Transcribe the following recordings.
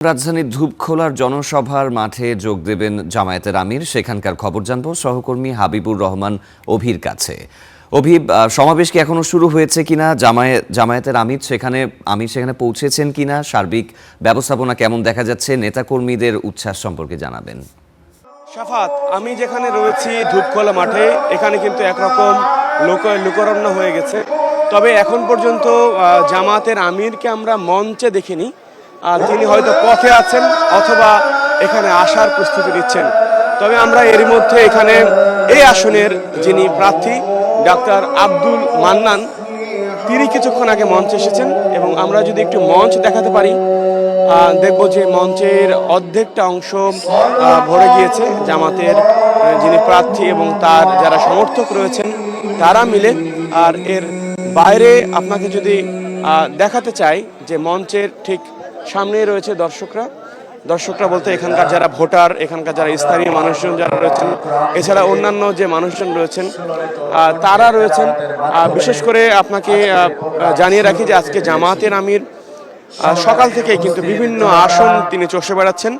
রাজধানীর ধূপখোলার জনসভার মাঠে যোগ দেবেন জামায়াতের আমির। সেখানকার খবর জানব সহকর্মী হাবিবুর রহমান অভির কাছে। অভিব, সমাবেশ কি এখনো শুরু হয়েছে কিনা? জামায়াতের আমির সেখানে পৌঁছেছেন কিনা? সার্বিক ব্যবস্থাপনা কেমন দেখা যাচ্ছে? নেতাকর্মীদের উচ্ছ্বাস সম্পর্কে জানাবেন। শাফাত, আমি যেখানে রয়েছি ধূপখোলা মাঠে, এখানে কিন্তু একরকম লোকারণ্য হয়ে গেছে। তবে এখন পর্যন্ত জামায়াতের আমিরকে আমরা মঞ্চে দেখিনি। তিনি হয়তো পথে আছেন অথবা এখানে আসার প্রস্তুতি নিচ্ছেন। তবে আমরা এরই মধ্যে এখানে এই আসনের যিনি প্রার্থী ডাক্তার আব্দুল মান্নান, তিনি কিছুক্ষণ আগে মঞ্চে এসেছেন এবং আমরা যদি একটু মঞ্চ দেখাতে পারি দেখব যে মঞ্চের অর্ধেকটা অংশ ভরে গিয়েছে জামাতের যিনি প্রার্থী এবং তার যারা সমর্থক রয়েছেন তারা মিলে। আর এর বাইরে আপনাকে যদি দেখাতে চাই যে মঞ্চের ঠিক সামনেই রয়েছে দর্শকরা বলতে এখানকার যারা ভোটার, এখানকার যারা স্থানীয় মানুষজন যারা রয়েছেন, এছাড়া অন্যান্য যে মানুষজন রয়েছেন তারা রয়েছেন। বিশেষ করে আপনাকে জানিয়ে রাখি যে আজকে জামায়াতের আমির সকাল থেকেই কিন্তু বিভিন্ন আসন তিনি চষে বেড়াচ্ছেন।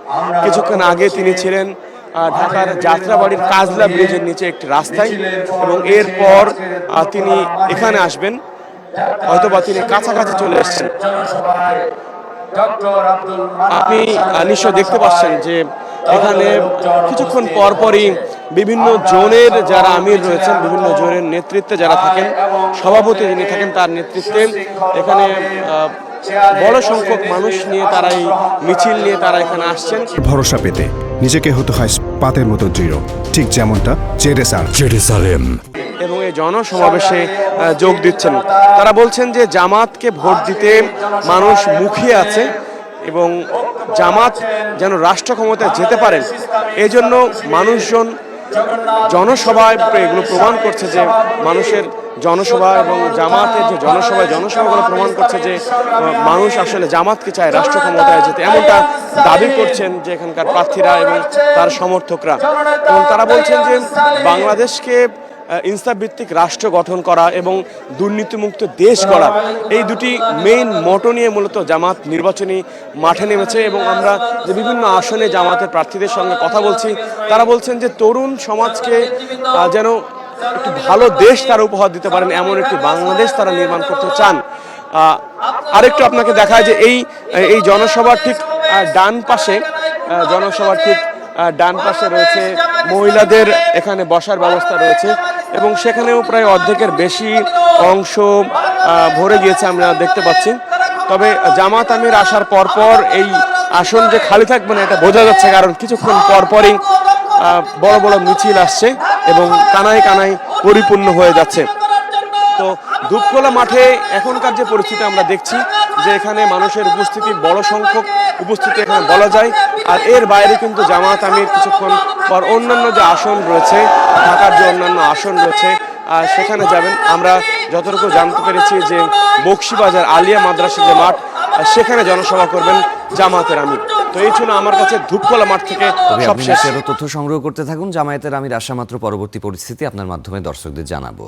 কিছুক্ষণ আগে তিনি ছিলেন ঢাকার যাত্রাবাড়ির কাজলা ব্রিজের নিচে একটি রাস্তায় এবং এরপর তিনি এখানে আসবেন, হয়তোবা তিনি কাছাকাছি চলে এসেছেন। আপনি নিশ্চয় দেখতে পাচ্ছেন যে এখানে কিছুক্ষণ পরপরই বিভিন্ন জোনের যারা আমির রয়েছেন, বিভিন্ন জোনের নেতৃত্বে যারা থাকেন, সভাপতি যিনি থাকেন তার নেতৃত্বে এখানে বড় সংখ্যক মানুষ নিয়ে তারা এই মিছিল নিয়ে তারা এখানে আসছেন। ভরসা পেতে নিজেকে হতে হয় পাতের মতো দৃঢ়, ঠিক যেমনটা জেরুসালেম এবং এই জনসমাবেশে যোগ দিচ্ছেন। তারা বলছেন যে জামাতকে ভোট দিতে মানুষ মুখিয়ে আছে এবং জামাত যেন রাষ্ট্র ক্ষমতায় যেতে পারেন এই জন্য মানুষজন জনসভায় এগুলো প্রমাণ করছে যে মানুষের জনসভা এবং জামাতের যে জনসভাগুলো প্রমাণ করছে যে মানুষ আসলে জামাতকে চায় রাষ্ট্র ক্ষমতায় যেতে, এমনটা দাবি করছেন যে এখানকার প্রার্থীরা এবং তার সমর্থকরা। এবং তারা বলছেন যে বাংলাদেশকে ইনসাফ ভিত্তিক রাষ্ট্র গঠন করা এবং দুর্নীতিমুক্ত দেশ গড়া, এই দুটি মেইন মোটো নিয়ে মূলত জামাত নির্বাচনী মাঠে নেমেছে। এবং আমরা যে বিভিন্ন আসনে জামাতের প্রার্থীদের সঙ্গে কথা বলছি, তারা বলছেন যে তরুণ সমাজকে যেন একটি ভালো দেশ তারা উপহার দিতে পারেন, এমন একটি বাংলাদেশ তারা নির্মাণ করতে চান। আরেকটু আপনাকে দেখায় যে এই জনসভার ঠিক ডান পাশে রয়েছে মহিলাদের এখানে বসার ব্যবস্থা রয়েছে এবং সেখানেও প্রায় অর্ধেকের বেশি অংশ ভরে গিয়েছে আমরা দেখতে পাচ্ছি। তবে জামাত আমির আসার পরপর এই আসন যে খালি থাকবে না এটা বোঝা যাচ্ছে, কারণ কিছুক্ষণ পরপরই বড় বড় মিছিল আসছে এবং কানায় কানায় পরিপূর্ণ হয়ে যাচ্ছে। তো ধূপখোলা মাঠে এখনকার যে পরিস্থিতি আমরা দেখছি যে এখানে মানুষের উপস্থিতি, বড় সংখ্যক উপস্থিতি এখানে বলা যায়। আর এর বাইরে কিন্তু জামাত আমির কিছুক্ষণ পর অন্যান্য যে আসন রয়েছে, ঢাকার যে অন্যান্য আসন রয়েছে সেখানে যাবেন। আমরা যতটুকু জানতে পেরেছি যে বকশীবাজার আলিয়া মাদ্রাসা যে মাঠ, সেখানে জনসভা করবেন জামায়াতের আমির। তো এই ছিল আমার কাছে ধূপখোলা মাঠ থেকে সবশেষ তথ্য সংগ্রহ করতে থাকুন। জামায়াতের আমির আসা মাত্র পরবর্তী পরিস্থিতি আপনার মাধ্যমে দর্শকদের জানাবো।